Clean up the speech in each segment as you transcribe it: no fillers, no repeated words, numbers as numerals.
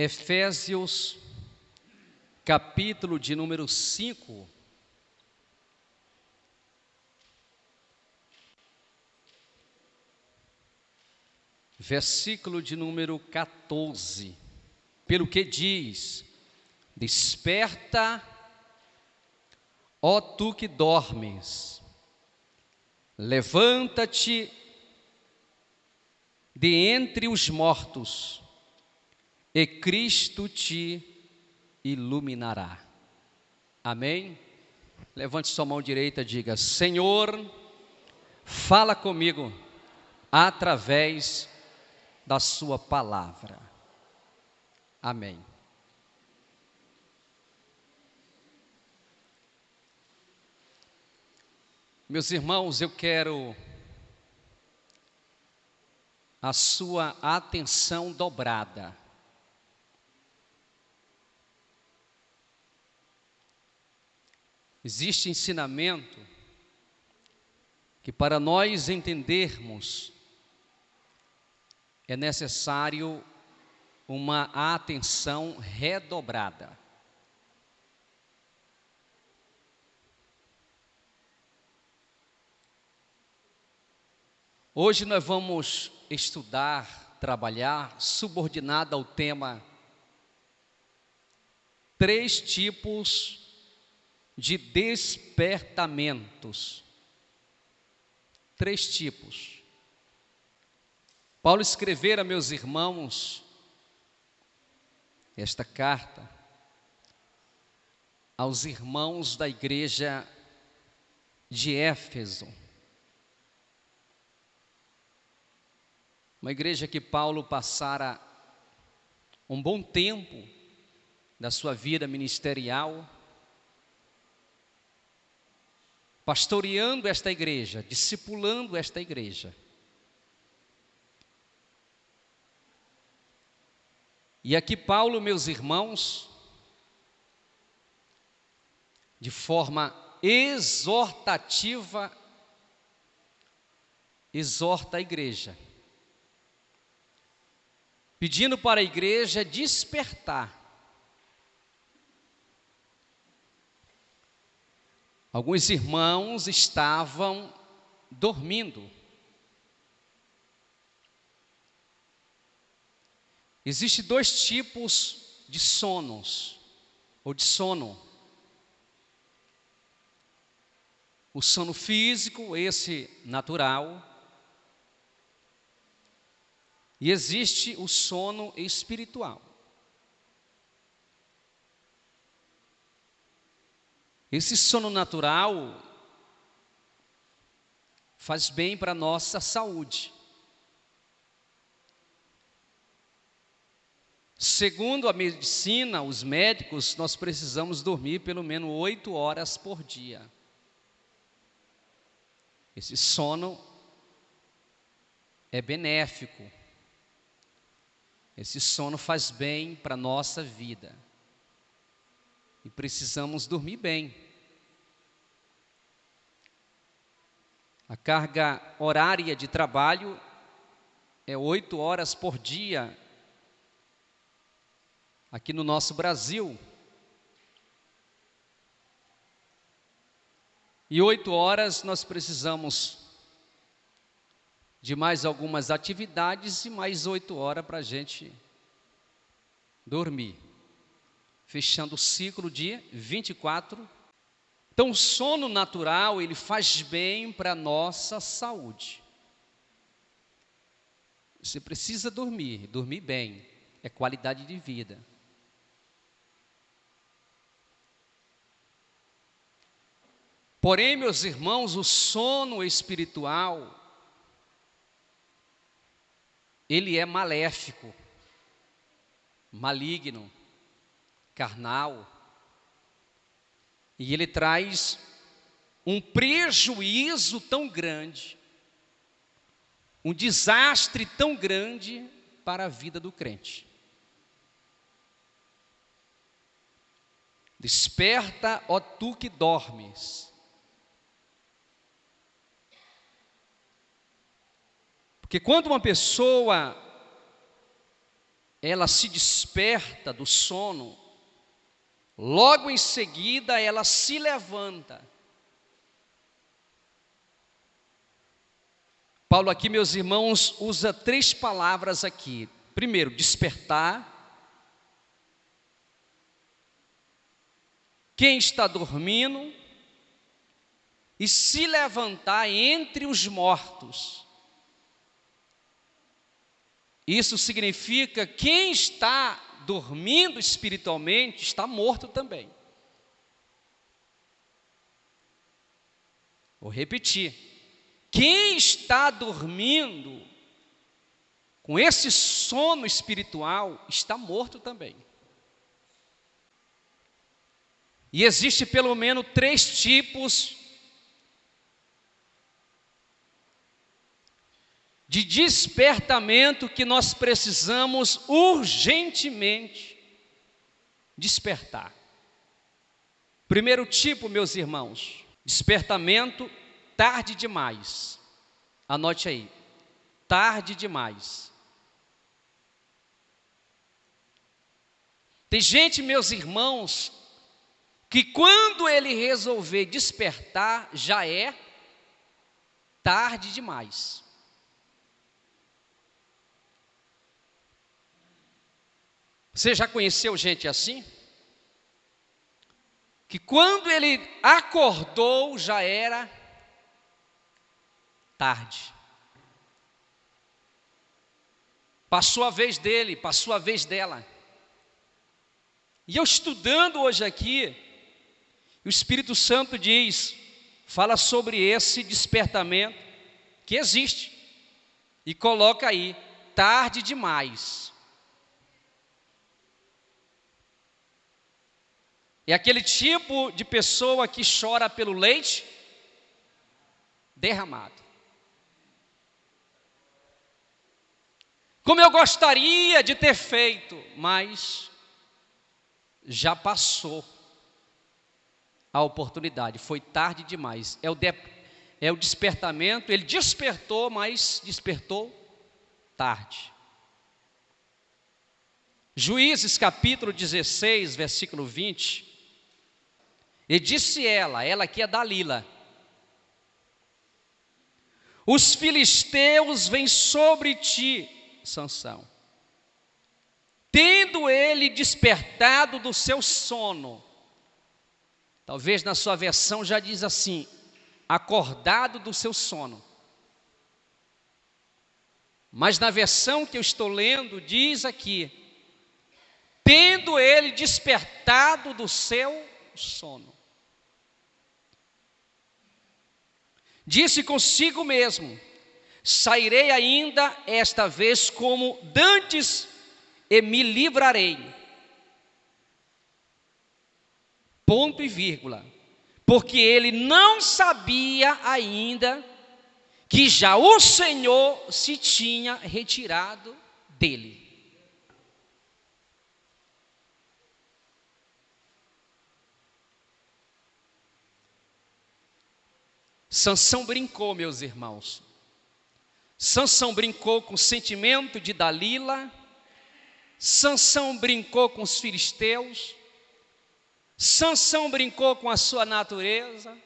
Efésios, capítulo de número 5, versículo de número 14, pelo que diz: desperta, ó tu que dormes, levanta-te de entre os mortos, e Cristo te iluminará. Amém? Levante sua mão direita e diga: Senhor, fala comigo através da sua palavra. Amém. Meus irmãos, eu quero a sua atenção dobrada. Existe ensinamento que, para nós entendermos, é necessário uma atenção redobrada. Hoje nós vamos estudar, trabalhar, subordinado ao tema 3 tipos de despertamentos. 3 tipos. Paulo escrevera, meus irmãos, esta carta aos irmãos da igreja de Éfeso. Uma igreja que Paulo passara um bom tempo da sua vida ministerial, pastoreando esta igreja, discipulando esta igreja. E aqui Paulo, meus irmãos, de forma exortativa, exorta a igreja, pedindo para a igreja despertar. Alguns irmãos estavam dormindo. Existem 2 tipos de sonos, ou de sono. O sono físico, esse natural. E existe o sono espiritual. Esse sono natural faz bem para a nossa saúde. Segundo a medicina, os médicos, nós precisamos dormir pelo menos 8 horas por dia. Esse sono é benéfico. Esse sono faz bem para a nossa vida. E precisamos dormir bem. A carga horária de trabalho é 8 horas por dia aqui no nosso Brasil. E 8 horas nós precisamos de mais algumas atividades e mais 8 horas para a gente dormir, fechando o ciclo de 24. Então o sono natural, ele faz bem para a nossa saúde. Você precisa dormir bem, é qualidade de vida. Porém, meus irmãos, o sono espiritual, ele é maléfico, maligno, carnal, e ele traz um prejuízo tão grande, um desastre tão grande para a vida do crente. Desperta, ó tu que dormes. Porque quando uma pessoa ela se desperta do sono, logo em seguida ela se levanta. Paulo aqui, meus irmãos, usa 3 palavras aqui. Primeiro, despertar. Quem está dormindo. E se levantar entre os mortos. Isso significa que quem está dormindo espiritualmente está morto também. Vou repetir. Quem está dormindo com esse sono espiritual está morto também. E existe pelo menos 3 tipos de despertamento que nós precisamos urgentemente despertar. Primeiro tipo, meus irmãos, despertamento tarde demais. Anote aí, tarde demais. Tem gente, meus irmãos, que quando ele resolver despertar, já é tarde demais. Você já conheceu gente assim? Que quando ele acordou já era tarde. Passou a vez dele, passou a vez dela. E eu estudando hoje aqui, o Espírito Santo fala sobre esse despertamento que existe. E coloca aí, tarde demais. É aquele tipo de pessoa que chora pelo leite derramado. Como eu gostaria de ter feito, mas já passou a oportunidade, foi tarde demais. É o despertamento, ele despertou, mas despertou tarde. Juízes capítulo 16, versículo 20. E disse ela que é Dalila: os filisteus vêm sobre ti, Sansão. Tendo ele despertado do seu sono, talvez na sua versão já diz assim, acordado do seu sono. Mas na versão que eu estou lendo, diz aqui, tendo ele despertado do seu sono. Disse consigo mesmo, sairei ainda esta vez como dantes e me livrarei. Ponto e vírgula. Porque ele não sabia ainda que já o Senhor se tinha retirado dele. Sansão brincou, meus irmãos. Sansão brincou com o sentimento de Dalila. Sansão brincou com os filisteus. Sansão brincou com a sua natureza.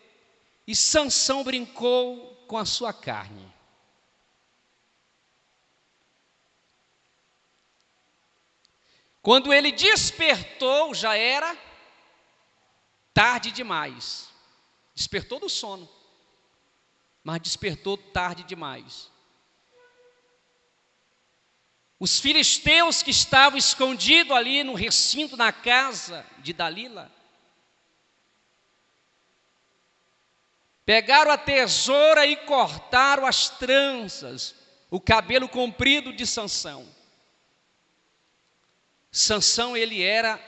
E Sansão brincou com a sua carne. Quando ele despertou, já era tarde demais. Despertou do sono, mas despertou tarde demais. Os filisteus que estavam escondidos ali no recinto, na casa de Dalila, pegaram a tesoura e cortaram as tranças, o cabelo comprido de Sansão. Sansão, ele era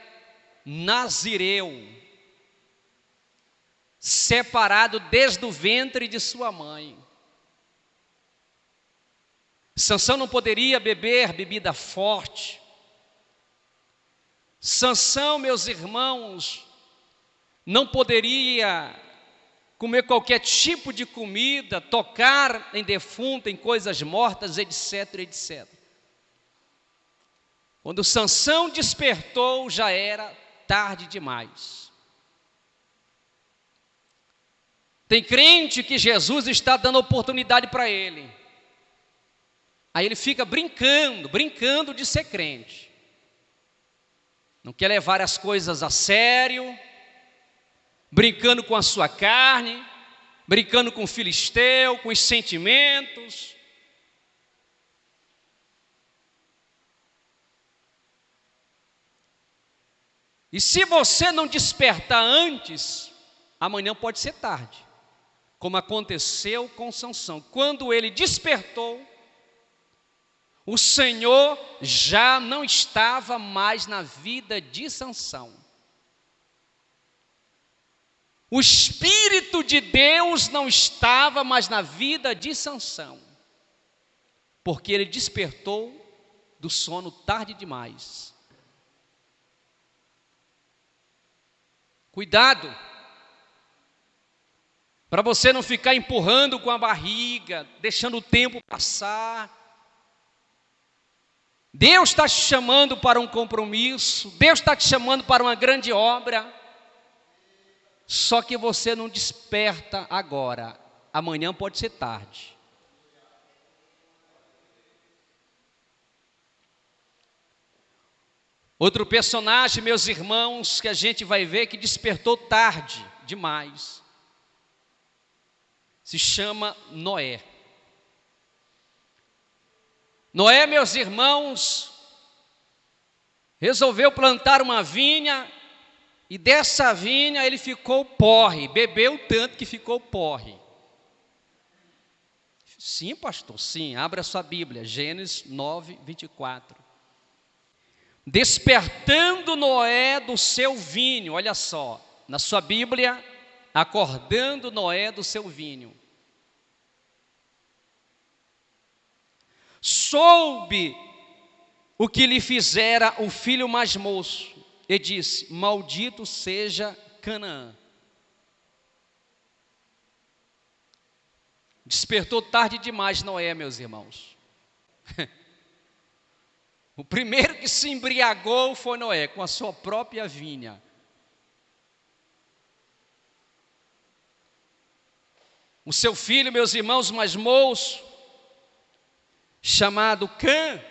nazireu, separado desde o ventre de sua mãe. Sansão não poderia beber bebida forte. Sansão, meus irmãos, não poderia comer qualquer tipo de comida, tocar em defunto, em coisas mortas, etc, etc. Quando Sansão despertou, já era tarde demais. Tem crente que Jesus está dando oportunidade para ele. Aí ele fica brincando de ser crente. Não quer levar as coisas a sério, brincando com a sua carne, brincando com o filisteu, com os sentimentos. E se você não despertar antes, amanhã pode ser tarde, como aconteceu com Sansão. Quando ele despertou, o Senhor já não estava mais na vida de Sansão. O Espírito de Deus não estava mais na vida de Sansão, porque ele despertou do sono tarde demais. Cuidado, para você não ficar empurrando com a barriga, deixando o tempo passar. Deus está te chamando para um compromisso, Deus está te chamando para uma grande obra, só que você não desperta agora, amanhã pode ser tarde. Outro personagem, meus irmãos, que a gente vai ver que despertou tarde demais, se chama Noé. Noé, meus irmãos, resolveu plantar uma vinha, e dessa vinha ele ficou porre, bebeu tanto que ficou porre. Sim, pastor, sim, abra sua Bíblia, Gênesis 9, 24. Despertando Noé do seu vinho, olha só, na sua Bíblia, acordando Noé do seu vinho. Soube o que lhe fizera o filho mais moço, e disse: maldito seja Canaã. Despertou tarde demais Noé, meus irmãos. O primeiro que se embriagou foi Noé, com a sua própria vinha. O seu filho, meus irmãos, mais moço, chamado Cã,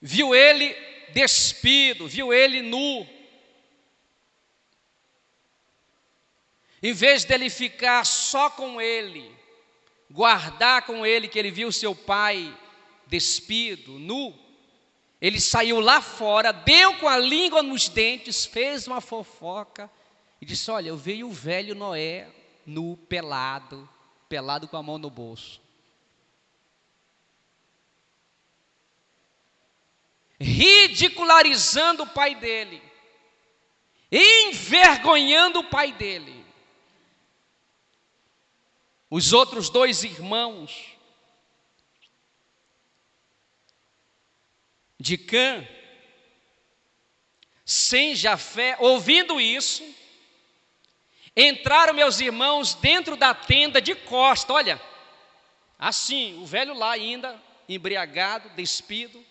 viu ele despido, viu ele nu. Em vez dele ficar só com ele, guardar com ele que ele viu seu pai despido, nu, ele saiu lá fora, deu com a língua nos dentes, fez uma fofoca e disse: olha, eu vi o velho Noé nu, pelado com a mão no bolso. Ridicularizando o pai dele, envergonhando o pai dele. Os outros dois irmãos de Cã, sem Jafé, ouvindo isso, entraram, meus irmãos, dentro da tenda de costa, olha, assim, o velho lá ainda, embriagado, despido.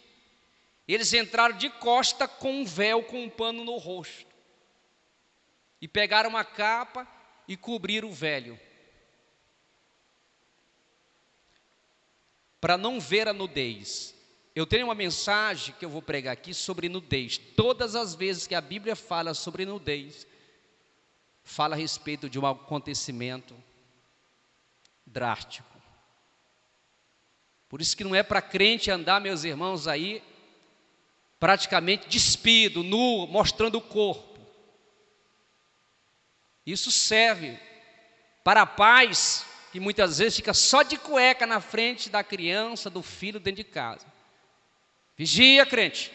Eles entraram de costa com um véu, com um pano no rosto, e pegaram uma capa e cobriram o velho, para não ver a nudez. Eu tenho uma mensagem que eu vou pregar aqui sobre nudez. Todas as vezes que a Bíblia fala sobre nudez, fala a respeito de um acontecimento drástico. Por isso que não é para crente andar, meus irmãos, aí praticamente despido, nu, mostrando o corpo. Isso serve para pais que muitas vezes fica só de cueca na frente da criança, do filho dentro de casa. Vigia, crente,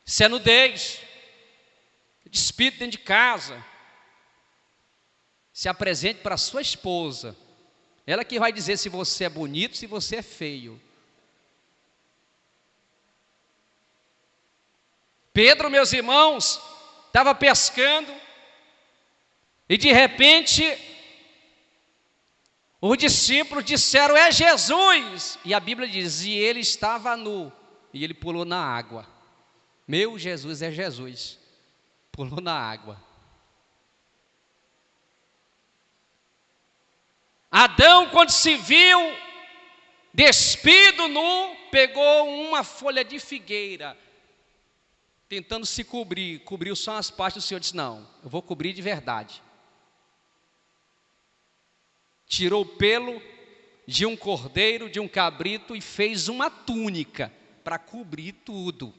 isso é nudez, despido dentro de casa. Se apresente para a sua esposa, ela que vai dizer se você é bonito, se você é feio. Pedro, meus irmãos, estava pescando e de repente os discípulos disseram: é Jesus. E a Bíblia diz: e ele estava nu. e ele pulou na água. Meu Jesus é Jesus. Pulou na água. Adão, quando se viu despido nu, pegou uma folha de figueira, tentando se cobrir, cobriu só as partes. O Senhor disse: não, eu vou cobrir de verdade. Tirou o pelo de um cordeiro, de um cabrito, e fez uma túnica para cobrir tudo.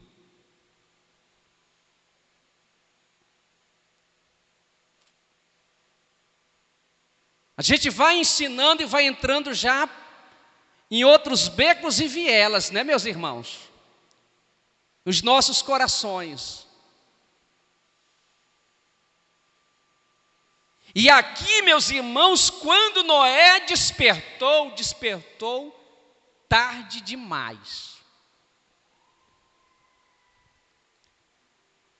A gente vai ensinando e vai entrando já em outros becos e vielas, né, meus irmãos? Os nossos corações. E aqui, meus irmãos, quando Noé despertou tarde demais.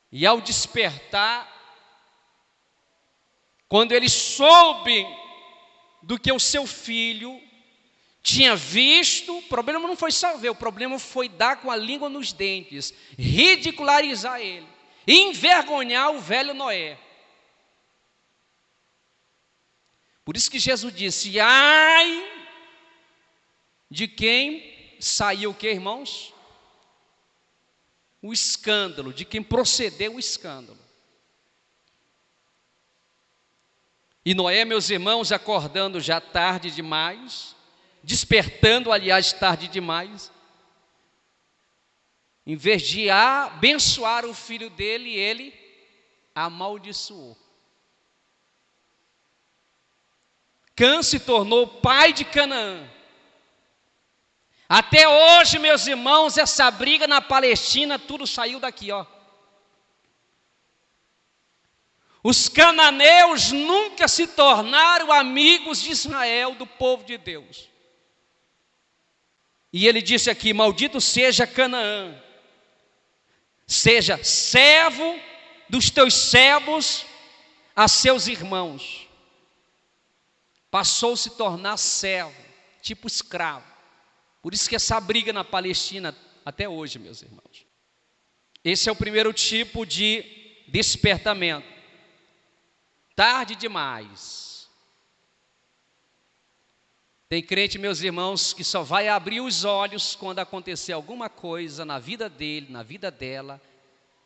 E ao despertar, quando ele soube do que o seu filho tinha visto, o problema não foi só ver, o problema foi dar com a língua nos dentes, ridicularizar ele, envergonhar o velho Noé. Por isso que Jesus disse: ai de quem saiu o que, irmãos? O escândalo, de quem procedeu o escândalo. E Noé, meus irmãos, acordando já tarde demais, despertando, aliás, tarde demais, em vez de abençoar o filho dele, ele amaldiçoou. Cã se tornou pai de Canaã. Até hoje, meus irmãos, essa briga na Palestina, tudo saiu daqui, ó. Os cananeus nunca se tornaram amigos de Israel, do povo de Deus. E ele disse aqui: maldito seja Canaã, seja servo dos teus servos a seus irmãos. Passou a se tornar servo, tipo escravo. Por isso que essa briga na Palestina até hoje, meus irmãos. Esse é o primeiro tipo de despertamento. Tarde demais. Tem crente, meus irmãos, que só vai abrir os olhos quando acontecer alguma coisa na vida dele, na vida dela,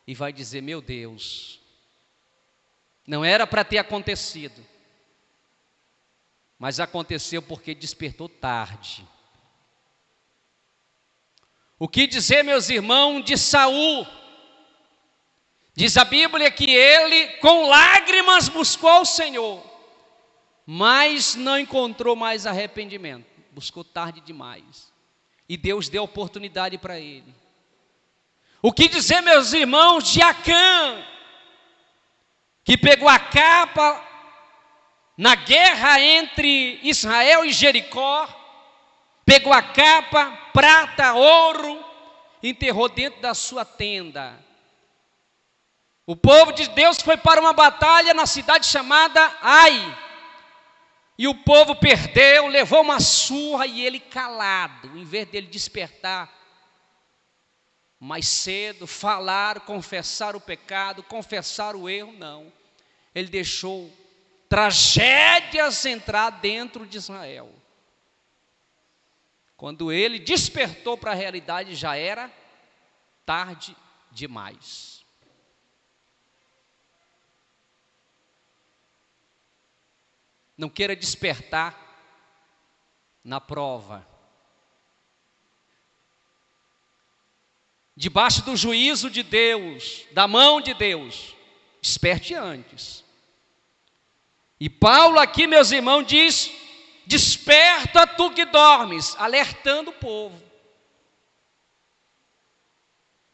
e vai dizer: meu Deus, não era para ter acontecido, mas aconteceu porque despertou tarde. O que dizer, meus irmãos, de Saul? Diz a Bíblia que ele com lágrimas buscou o Senhor, mas não encontrou mais arrependimento. Buscou tarde demais. E Deus deu oportunidade para ele. O que dizer, meus irmãos, de Acã, que pegou a capa na guerra entre Israel e Jericó, pegou a capa, prata, ouro, enterrou dentro da sua tenda. O povo de Deus foi para uma batalha na cidade chamada Ai, e o povo perdeu, levou uma surra, e ele calado, em vez dele despertar mais cedo, falar, confessar o pecado, confessar o erro, não. Ele deixou tragédias entrar dentro de Israel. Quando ele despertou para a realidade, já era tarde demais. Não queira despertar na prova. Debaixo do juízo de Deus, da mão de Deus, desperte antes. E Paulo aqui, meus irmãos, diz: desperta tu que dormes, alertando o povo.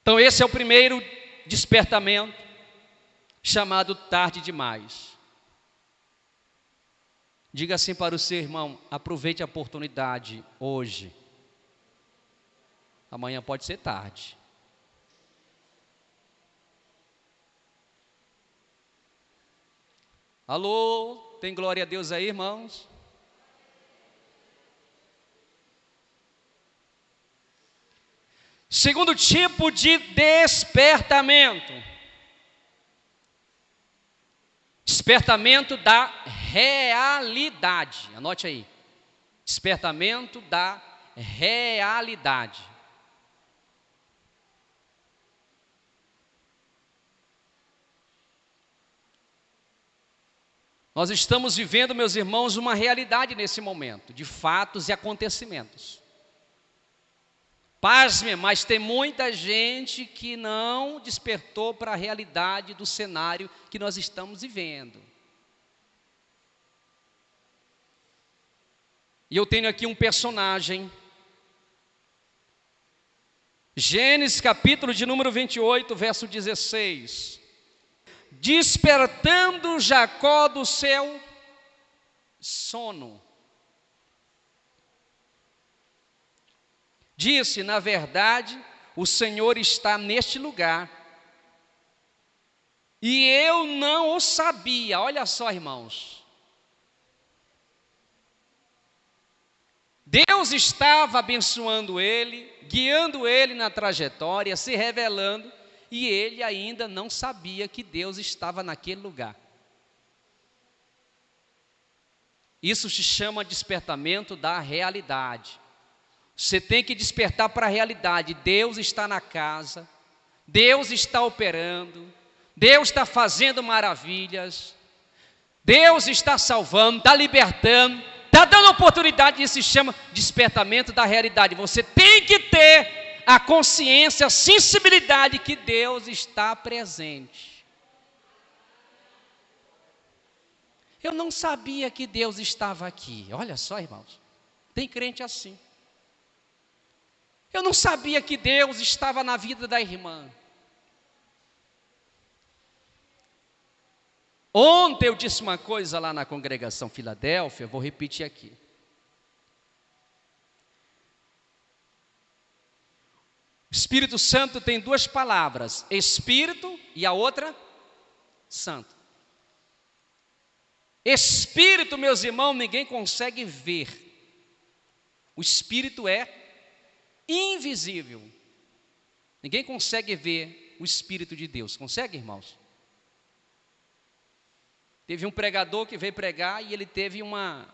Então esse é o primeiro despertamento, chamado tarde demais. Diga assim para o seu irmão: aproveite a oportunidade hoje. Amanhã pode ser tarde. Alô, tem glória a Deus aí, irmãos? Segundo tipo de despertamento. Despertamento da realidade. Anote aí. Despertamento da realidade. Nós estamos vivendo, meus irmãos, uma realidade nesse momento, de fatos e acontecimentos. Pasme, mas tem muita gente que não despertou para a realidade do cenário que nós estamos vivendo. E eu tenho aqui um personagem, Gênesis capítulo de número 28, verso 16. Despertando Jacó do seu sono, disse: na verdade, o Senhor está neste lugar, e eu não o sabia. Olha só, irmãos. Deus estava abençoando ele, guiando ele na trajetória, se revelando, e ele ainda não sabia que Deus estava naquele lugar. Isso se chama despertamento da realidade. Você tem que despertar para a realidade. Deus está na casa, Deus está operando, Deus está fazendo maravilhas, Deus está salvando, está libertando, está dando oportunidade. Isso se chama despertamento da realidade. Você tem que ter a consciência, a sensibilidade que Deus está presente. Eu não sabia que Deus estava aqui. Olha só, irmãos, tem crente assim. Eu não sabia que Deus estava na vida da irmã. Ontem eu disse uma coisa lá na congregação Filadélfia, vou repetir aqui. O Espírito Santo tem duas palavras, Espírito e a outra, Santo. Espírito, meus irmãos, ninguém consegue ver. O Espírito é invisível. Ninguém consegue ver o Espírito de Deus. Consegue, irmãos? Teve um pregador que veio pregar e ele teve uma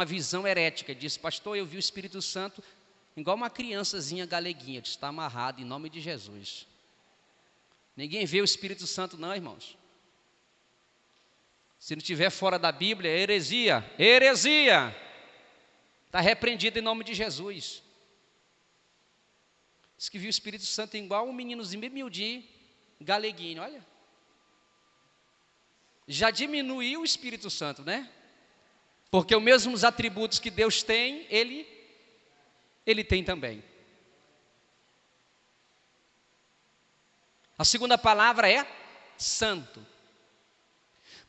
visão herética. Disse: pastor, eu vi o Espírito Santo igual uma criançazinha galeguinha, está amarrado em nome de Jesus. Ninguém vê o Espírito Santo não, irmãos. Se não estiver fora da Bíblia, é heresia. Heresia! Está repreendido em nome de Jesus. Diz que viu o Espírito Santo igual um meninozinho bem miudinho, galeguinho, olha. Já diminuiu o Espírito Santo, né? Porque os mesmos atributos que Deus tem, Ele tem também. A segunda palavra é santo.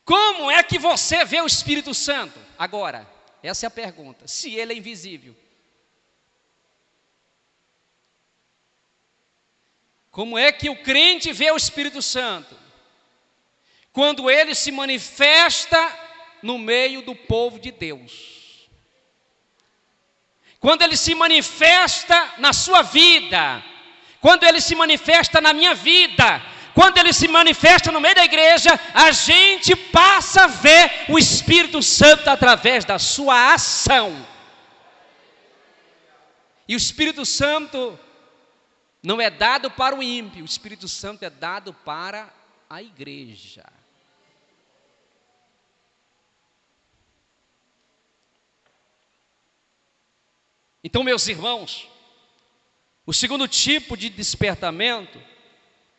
Como é que você vê o Espírito Santo? Agora, essa é a pergunta. Se ele é invisível. Como é que o crente vê o Espírito Santo? Quando ele se manifesta no meio do povo de Deus. Quando ele se manifesta na sua vida, quando ele se manifesta na minha vida, quando ele se manifesta no meio da igreja, a gente passa a ver o Espírito Santo através da sua ação. E o Espírito Santo não é dado para o ímpio, o Espírito Santo é dado para a igreja. Então, meus irmãos, o segundo tipo de despertamento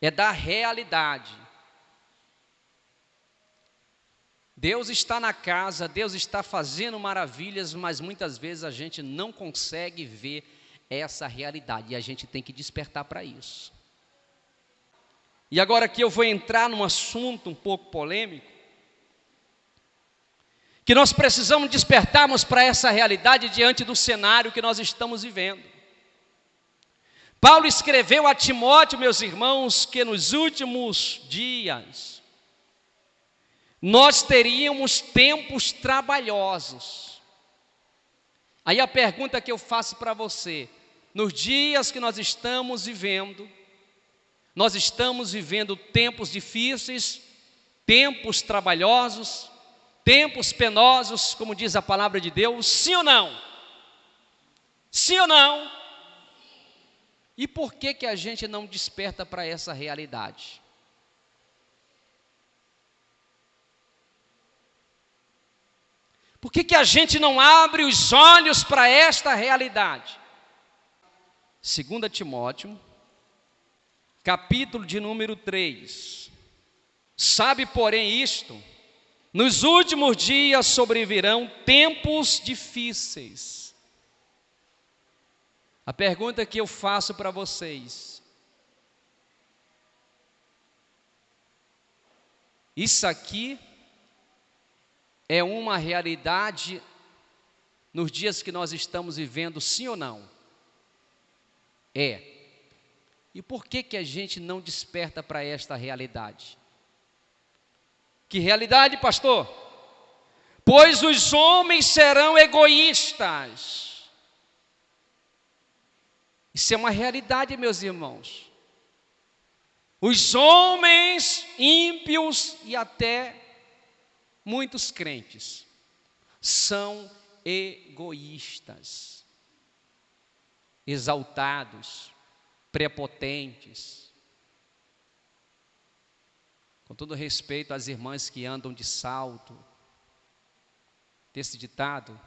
é da realidade. Deus está na casa, Deus está fazendo maravilhas, mas muitas vezes a gente não consegue ver essa realidade e a gente tem que despertar para isso. E agora aqui eu vou entrar num assunto um pouco polêmico, que nós precisamos despertarmos para essa realidade diante do cenário que nós estamos vivendo. Paulo escreveu a Timóteo, meus irmãos, que nos últimos dias nós teríamos tempos trabalhosos. Aí a pergunta que eu faço para você: nos dias que nós estamos vivendo tempos difíceis, tempos trabalhosos, tempos penosos, como diz a palavra de Deus, sim ou não? Sim ou não? E por que a gente não desperta para essa realidade? Por que a gente não abre os olhos para esta realidade? 2 Timóteo, capítulo de número 3. Sabe, porém, isto: nos últimos dias sobrevirão tempos difíceis. A pergunta que eu faço para vocês: isso aqui é uma realidade nos dias que nós estamos vivendo, sim ou não? É. E por que a gente não desperta para esta realidade? Que realidade, pastor? Pois os homens serão egoístas. Isso é uma realidade, meus irmãos. Os homens ímpios e até muitos crentes são egoístas, exaltados, prepotentes. Com todo respeito às irmãs que andam de salto, desse ditado,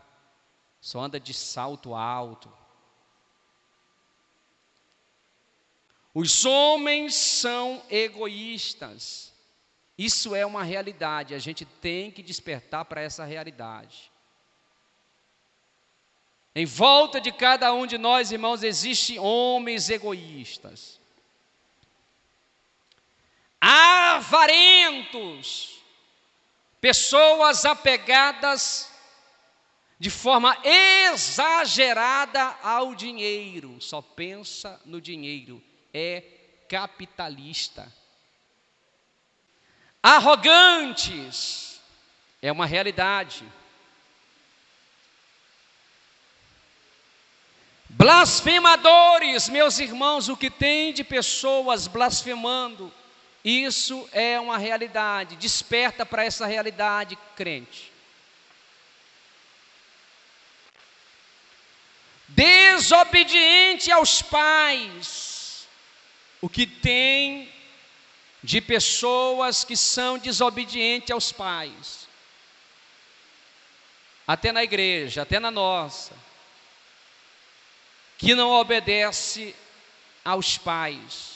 só anda de salto alto. Os homens são egoístas. Isso é uma realidade, a gente tem que despertar para essa realidade. Em volta de cada um de nós, irmãos, existem homens egoístas, avarentos, pessoas apegadas de forma exagerada ao dinheiro, só pensa no dinheiro, é capitalista. Arrogantes, é uma realidade. Blasfemadores, meus irmãos, o que tem de pessoas blasfemando, isso é uma realidade. Desperta para essa realidade, crente. Desobediente aos pais, o que tem de pessoas que são desobedientes aos pais, até na igreja, até na nossa, que não obedece aos pais.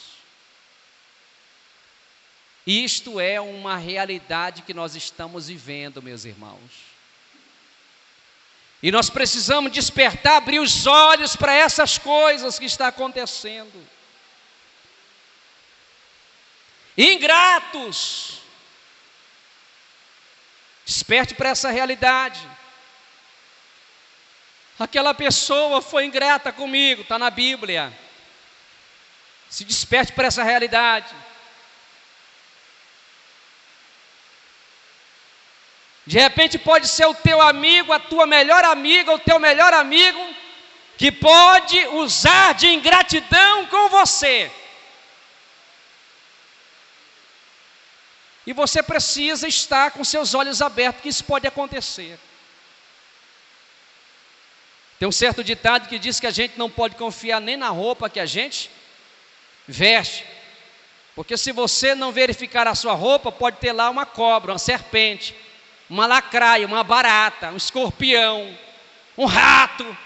Isto é uma realidade que nós estamos vivendo, meus irmãos. E nós precisamos despertar, abrir os olhos para essas coisas que estão acontecendo. Ingratos, desperte para essa realidade. Aquela pessoa foi ingrata comigo, está na Bíblia. Se desperte para essa realidade. De repente pode ser o teu amigo, a tua melhor amiga, o teu melhor amigo, que pode usar de ingratidão com você. E você precisa estar com seus olhos abertos, que isso pode acontecer. Tem um certo ditado que diz que a gente não pode confiar nem na roupa que a gente veste. Porque se você não verificar a sua roupa, pode ter lá uma cobra, uma serpente, uma lacraia, uma barata, um escorpião, um rato.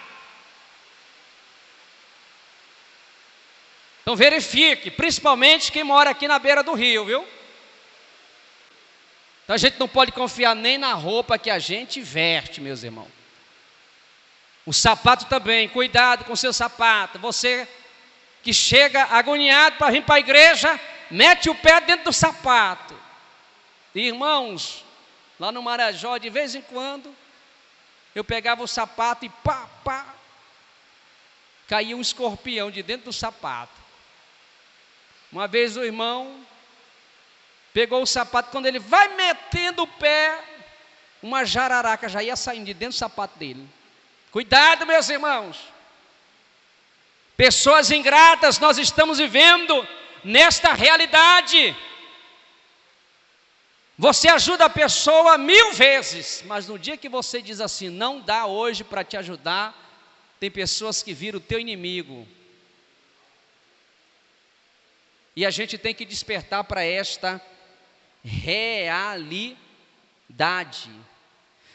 Então verifique, principalmente quem mora aqui na beira do rio, viu? Então a gente não pode confiar nem na roupa que a gente veste, meus irmãos. O sapato também, cuidado com o seu sapato. Você que chega agoniado para vir para a igreja, mete o pé dentro do sapato. Irmãos, lá no Marajó, de vez em quando, eu pegava o sapato e caía um escorpião de dentro do sapato. Uma vez o irmão pegou o sapato, quando ele vai metendo o pé, uma jararaca já ia saindo de dentro do sapato dele. Cuidado, meus irmãos. Pessoas ingratas, nós estamos vivendo nesta realidade. Você ajuda a pessoa 1000 vezes, mas no dia que você diz assim, não dá hoje para te ajudar, tem pessoas que viram o teu inimigo. E a gente tem que despertar para esta realidade.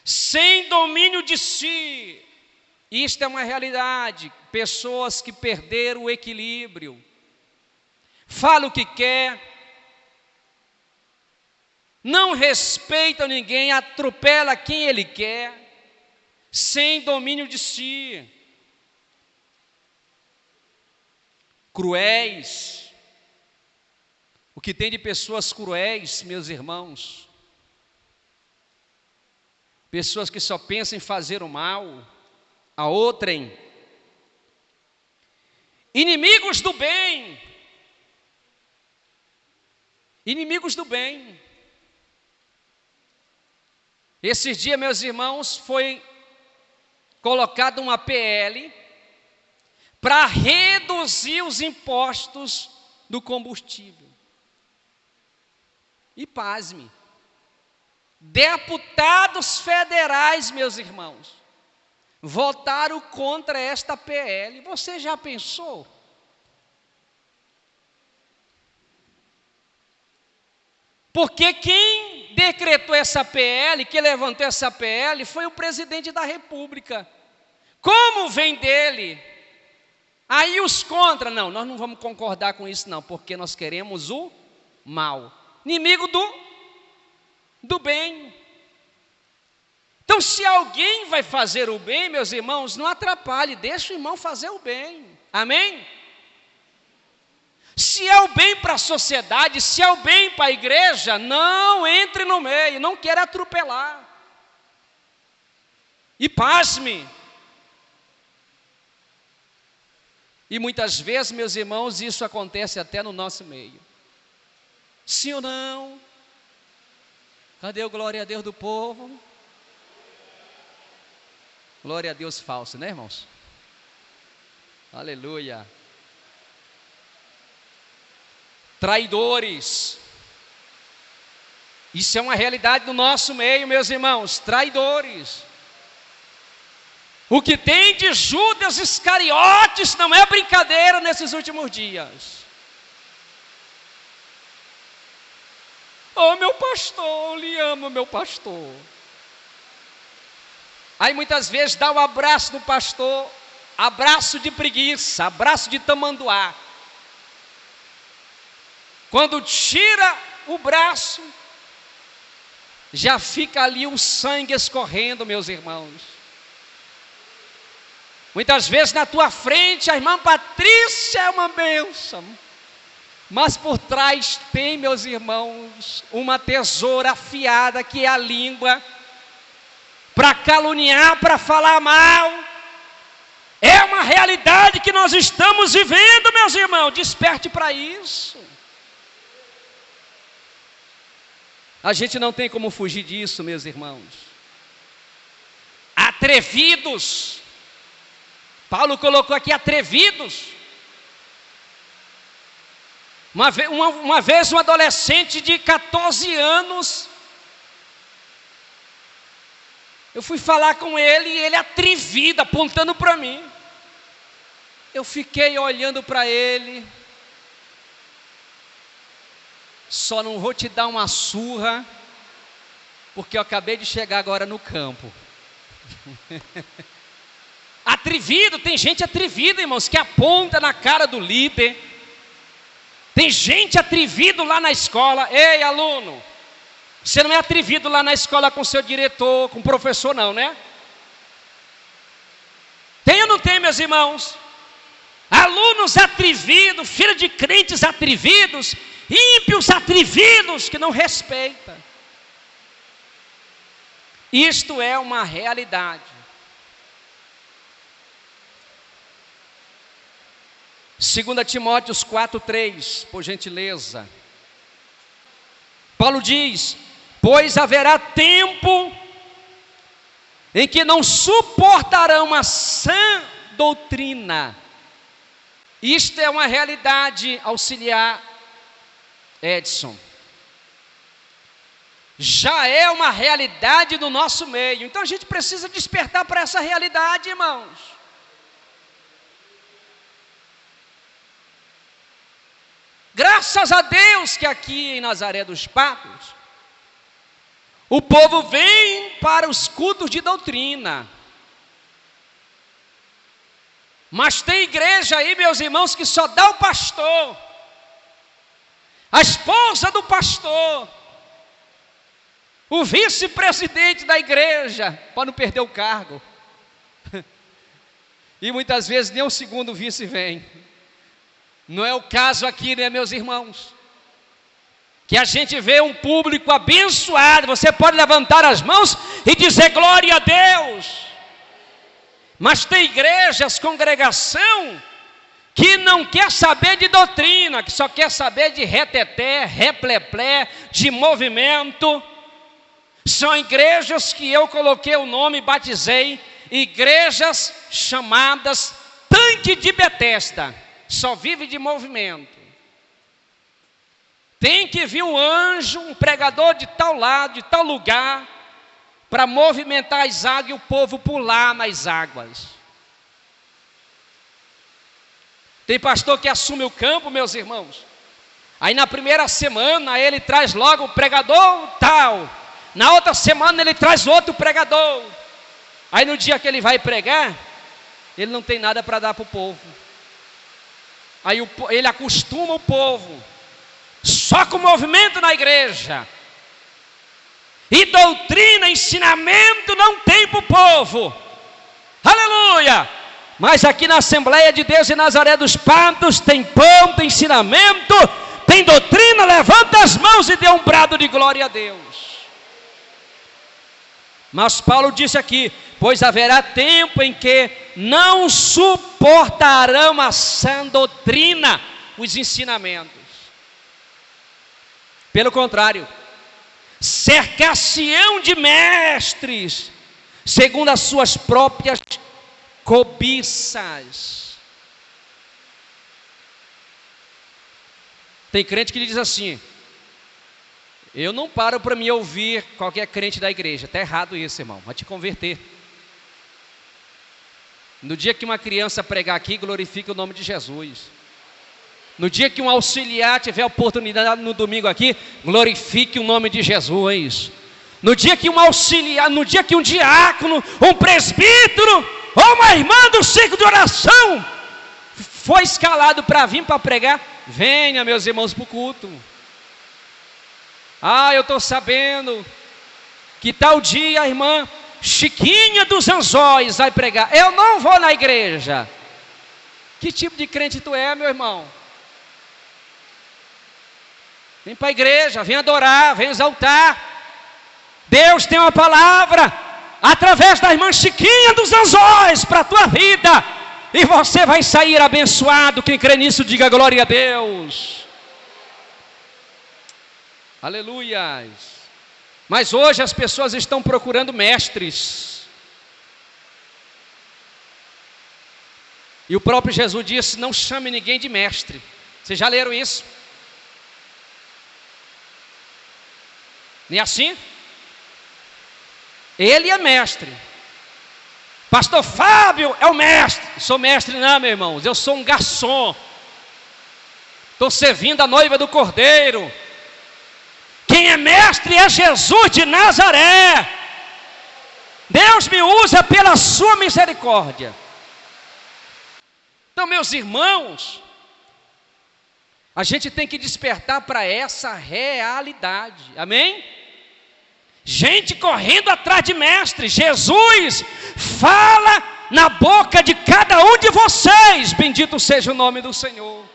Sem domínio de si. Isto é uma realidade. Pessoas que perderam o equilíbrio. Fala o que quer. Não respeita ninguém, atropela quem ele quer. Sem domínio de si. Cruéis. O que tem de pessoas cruéis, meus irmãos? Pessoas que só pensam em fazer o mal a outrem. Inimigos do bem. Inimigos do bem. Esses dias, meus irmãos, foi colocada uma PL para reduzir os impostos do combustível. E pasme, deputados federais, meus irmãos, votaram contra esta PL. Você já pensou? Porque quem decretou essa PL, que levantou essa PL, foi o presidente da República. Como vem dele? Aí os contra, não, nós não vamos concordar com isso não, porque nós queremos o mal. Inimigo do bem. Então, se alguém vai fazer o bem, meus irmãos, não atrapalhe, deixa o irmão fazer o bem. Amém? Se é o bem para a sociedade, se é o bem para a igreja, não entre no meio, não queira atropelar. E pasme. E muitas vezes, meus irmãos, isso acontece até no nosso meio. Sim ou não? Cadê o glória a Deus do povo? Glória a Deus falso, né, irmãos? Aleluia. Traidores. Isso é uma realidade do nosso meio, meus irmãos. Traidores. O que tem de Judas Iscariotes não é brincadeira nesses últimos dias. Oh, meu pastor, eu lhe amo, meu pastor. Aí muitas vezes dá um abraço no pastor, abraço de preguiça, abraço de tamanduá. Quando tira o braço, já fica ali o sangue escorrendo, meus irmãos. Muitas vezes na tua frente a irmã Patrícia é uma bênção. Mas por trás tem, meus irmãos, uma tesoura afiada que é a língua, para caluniar, para falar mal. É uma realidade que nós estamos vivendo, meus irmãos. Desperte para isso. A gente não tem como fugir disso, meus irmãos. Atrevidos. Paulo colocou aqui atrevidos. Uma vez um adolescente de 14 anos, eu fui falar com ele e ele atrevido, apontando para mim. Eu fiquei olhando para ele. Só não vou te dar uma surra, porque eu acabei de chegar agora no campo. Atrevido, tem gente atrevida, irmãos, que aponta na cara do líder. Tem gente atrevido lá na escola. Ei, aluno, você não é atrevido lá na escola com seu diretor, com o professor não, né? Tem ou não tem, meus irmãos? Alunos atrevidos, filhos de crentes atrevidos, ímpios atrevidos que não respeitam. Isto é uma realidade. 2 Timóteo 4:3, por gentileza. Paulo diz: pois haverá tempo em que não suportarão a sã doutrina, Isto é uma realidade, auxiliar Edson. Já é uma realidade no nosso meio. Então a gente precisa despertar para essa realidade, irmãos. Graças a Deus que aqui em Nazaré dos Patos, o povo vem para os cultos de doutrina. Mas tem igreja aí, meus irmãos, que só dá o pastor, a esposa do pastor, o vice-presidente da igreja, para não perder o cargo. E muitas vezes nem o segundo vice vem. Não é o caso aqui, né, meus irmãos? Que a gente vê um público abençoado. Você pode levantar as mãos e dizer glória a Deus. Mas tem igrejas, congregação, que não quer saber de doutrina, que só quer saber de reteté, repleplé, de movimento. São igrejas que eu coloquei o nome, batizei, igrejas chamadas Tanque de Betesda. Só vive de movimento. Tem que vir um anjo, um pregador de tal lado, de tal lugar, para movimentar as águas e o povo pular nas águas. Tem pastor que assume o campo, meus irmãos. Aí na primeira semana ele traz logo o pregador tal. Na outra semana ele traz outro pregador. Aí no dia que ele vai pregar, ele não tem nada para dar para o povo. Aí ele acostuma o povo só com movimento na igreja. E doutrina, ensinamento não tem para o povo. Aleluia! Mas aqui na Assembleia de Deus em Nazaré dos Patos tem pão, tem ensinamento, tem doutrina. Levanta as mãos e dê um brado de glória a Deus. Mas Paulo disse aqui: pois haverá tempo em que não suportarão a sã doutrina, os ensinamentos. Pelo contrário, cercar-se-ão de mestres, segundo as suas próprias cobiças. Tem crente que diz assim: eu não paro para me ouvir qualquer crente da igreja. Está errado isso, irmão, vai te converter. No dia que uma criança pregar aqui, glorifique o nome de Jesus. No dia que um auxiliar tiver oportunidade no domingo aqui, glorifique o nome de Jesus. No dia que um auxiliar, no dia que um diácono, um presbítero, ou uma irmã do ciclo de oração foi escalado para vir para pregar, venha, meus irmãos, para o culto. Ah, eu estou sabendo que tal dia a irmã Chiquinha dos Anzóis vai pregar. Eu não vou na igreja. Que tipo de crente tu é, meu irmão? Vem para a igreja, vem adorar, vem exaltar. Deus tem uma palavra através da irmã Chiquinha dos Anzóis para a tua vida, e você vai sair abençoado. Quem crê nisso, diga glória a Deus. Aleluias. Mas hoje as pessoas estão procurando mestres. E o próprio Jesus disse: não chame ninguém de mestre. Vocês já leram isso? Não é assim? Ele é mestre. Pastor Fábio é o mestre. Sou mestre não, meus irmãos. Eu sou um garçom. Estou servindo a noiva do Cordeiro. Quem é mestre é Jesus de Nazaré. Deus me usa pela sua misericórdia. Então, meus irmãos, a gente tem que despertar para essa realidade. Amém? Gente correndo atrás de mestre. Jesus fala na boca de cada um de vocês. Bendito seja o nome do Senhor.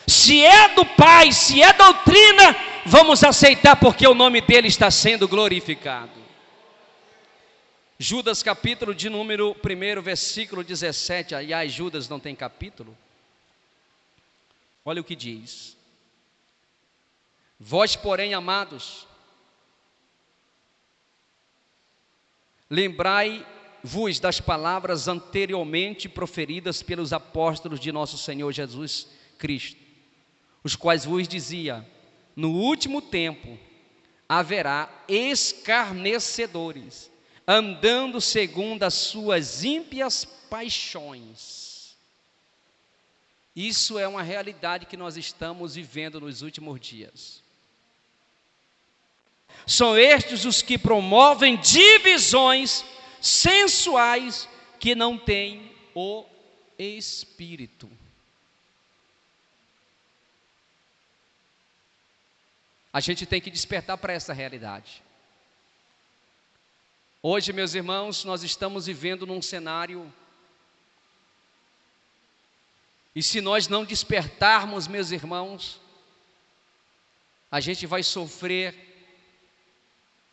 Se é do Pai, se é doutrina, vamos aceitar, porque o nome dele está sendo glorificado. Judas capítulo de número 1, versículo 17. Aliás, Judas não tem capítulo. Olha o que diz: vós, porém, amados, lembrai lembrai-vos das palavras anteriormente proferidas pelos apóstolos de nosso Senhor Jesus Cristo, os quais vos dizia: no último tempo haverá escarnecedores, andando segundo as suas ímpias paixões. Isso é uma realidade que nós estamos vivendo nos últimos dias. São estes os que promovem divisões sensuais que não têm o Espírito. A gente tem que despertar para essa realidade. Hoje, meus irmãos, nós estamos vivendo num cenário, e se nós não despertarmos, meus irmãos, a gente vai sofrer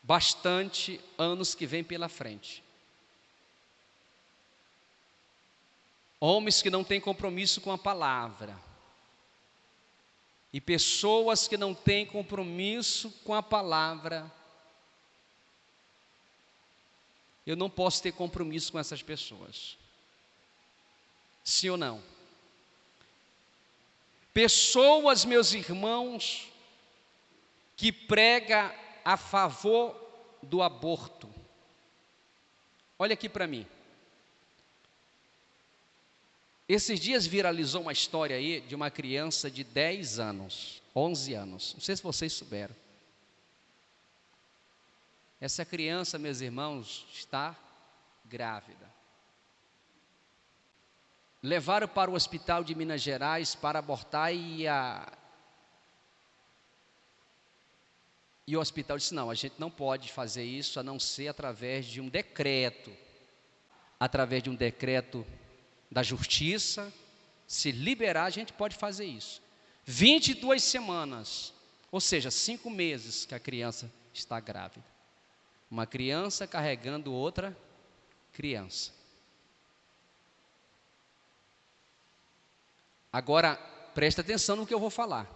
bastante anos que vem pela frente. Homens que não têm compromisso com a palavra, e pessoas que não têm compromisso com a palavra. Eu não posso ter compromisso com essas pessoas. Sim ou não? Pessoas, meus irmãos, que pregam a favor do aborto. Olha aqui para mim. Esses dias viralizou uma história aí de uma criança de 10 anos, 11 anos. Não sei se vocês souberam. Essa criança, meus irmãos, está grávida. Levaram para o hospital de Minas Gerais para abortar e o hospital disse: não, a gente não pode fazer isso a não ser através de um decreto. Através de um decreto da justiça, se liberar, a gente pode fazer isso. 22 semanas, ou seja, 5 meses que a criança está grávida. Uma criança carregando outra criança. Agora, presta atenção no que eu vou falar.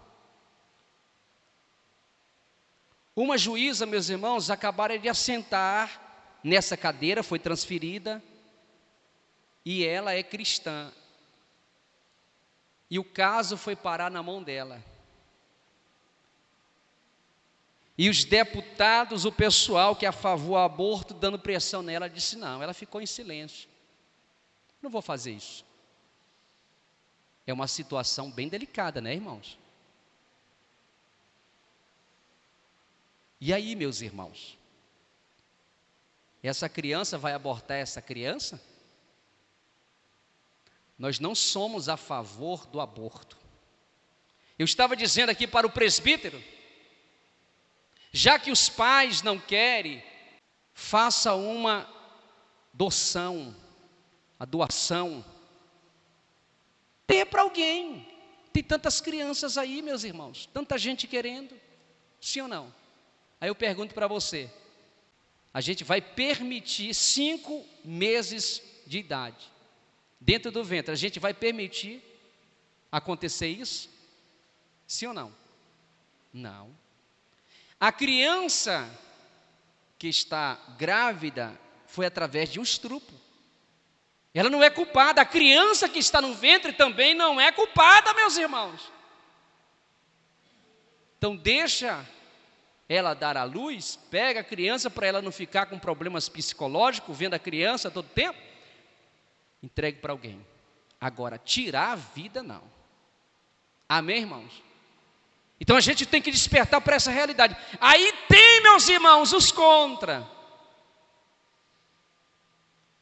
Uma juíza, meus irmãos, acabaram de assentar nessa cadeira, foi transferida, e ela é cristã. E o caso foi parar na mão dela. E os deputados, o pessoal que é a favor do aborto, dando pressão nela, disse não, ela ficou em silêncio. Não vou fazer isso. É uma situação bem delicada, né, irmãos? E aí, meus irmãos? Essa criança vai abortar essa criança? Nós não somos a favor do aborto. Eu estava dizendo aqui para o presbítero, já que os pais não querem, faça uma doação, a doação. Dê para alguém. Tem tantas crianças aí, meus irmãos, tanta gente querendo, sim ou não? Aí eu pergunto para você, a gente vai permitir 5 meses de idade, dentro do ventre, a gente vai permitir acontecer isso? Sim ou não? Não. A criança que está grávida foi através de um estupro. Ela não é culpada. A criança que está no ventre também não é culpada, meus irmãos. Então deixa ela dar à luz, pega a criança para ela não ficar com problemas psicológicos, vendo a criança todo tempo, entregue para alguém. Agora, tirar a vida, não. Amém, irmãos? Então a gente tem que despertar para essa realidade. Aí tem, meus irmãos, os contra,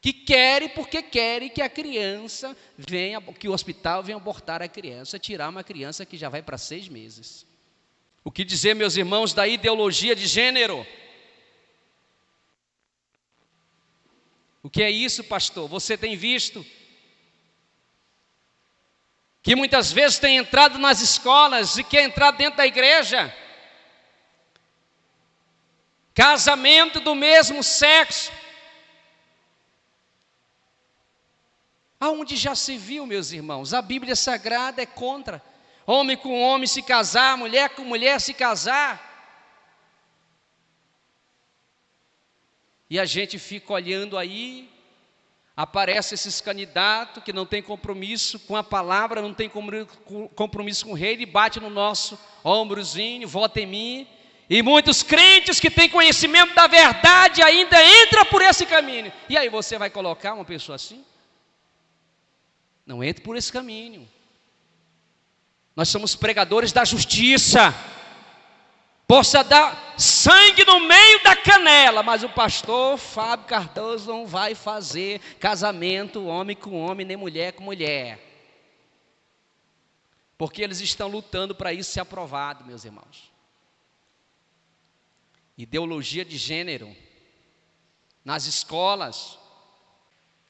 que querem porque querem que a criança venha, que o hospital venha abortar a criança, tirar uma criança que já vai para 6 meses. O que dizer, meus irmãos, da ideologia de gênero? O que é isso, pastor? Você tem visto que muitas vezes tem entrado nas escolas e quer entrar dentro da igreja. Casamento do mesmo sexo. Aonde já se viu, meus irmãos? A Bíblia Sagrada é contra. Homem com homem se casar, mulher com mulher se casar. E a gente fica olhando aí Aparecem esses candidatos que não têm compromisso com a palavra, não têm compromisso com o rei, e bate no nosso ombrozinho, vota em mim. E muitos crentes que têm conhecimento da verdade ainda entram por esse caminho. E aí você vai colocar uma pessoa assim? Não entre por esse caminho. Nós somos pregadores da justiça. Possa dar sangue no meio da canela, mas o pastor Fábio Cardoso não vai fazer casamento homem com homem, nem mulher com mulher. Porque eles estão lutando para isso ser aprovado, meus irmãos. Ideologia de gênero nas escolas.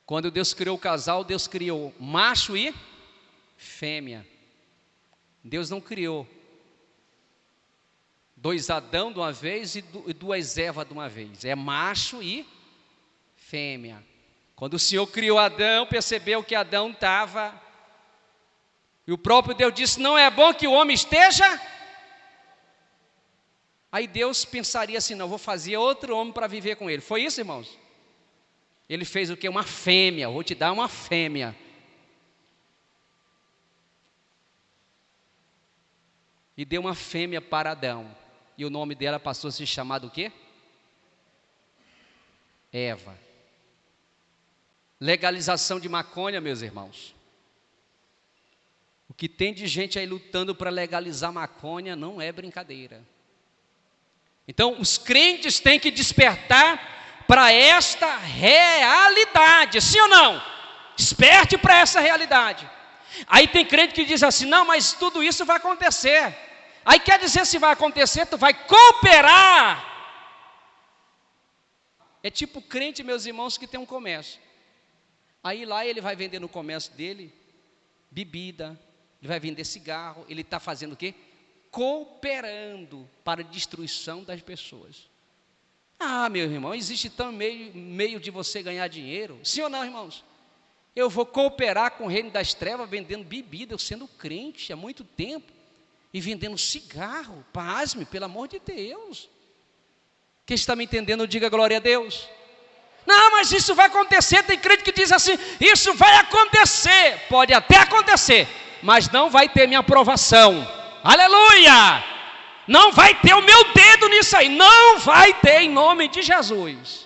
Quando Deus criou o casal, Deus criou macho e fêmea. Deus não criou 2 Adão de uma vez e 2 Eva de uma vez. É macho e fêmea. Quando o Senhor criou Adão, percebeu que Adão estava... E o próprio Deus disse, não é bom que o homem esteja... Aí Deus pensaria assim, não, vou fazer outro homem para viver com ele. Foi isso, irmãos? Ele fez o quê? Uma fêmea, vou te dar uma fêmea. E deu uma fêmea para Adão. E o nome dela passou a se chamar do quê? Eva. Legalização de maconha, meus irmãos. O que tem de gente aí lutando para legalizar maconha não é brincadeira. Então, os crentes têm que despertar para esta realidade, sim ou não? Desperte para essa realidade. Aí tem crente que diz assim, não, mas tudo isso vai acontecer. Aí quer dizer, se vai acontecer, tu vai cooperar. É tipo crente, meus irmãos, que tem um comércio. Aí lá ele vai vender no comércio dele bebida, ele vai vender cigarro, ele está fazendo o quê? Cooperando para a destruição das pessoas. Ah, meu irmão, existe tão meio de você ganhar dinheiro? Sim ou não, irmãos? Eu vou cooperar com o reino das trevas vendendo bebida, eu sendo crente há muito tempo, e vendendo cigarro, pasme, pelo amor de Deus. Quem está me entendendo, diga glória a Deus. Não, mas isso vai acontecer, tem crente que diz assim, isso vai acontecer, pode até acontecer, mas não vai ter minha aprovação. Aleluia! Não vai ter o meu dedo nisso aí, não vai ter em nome de Jesus.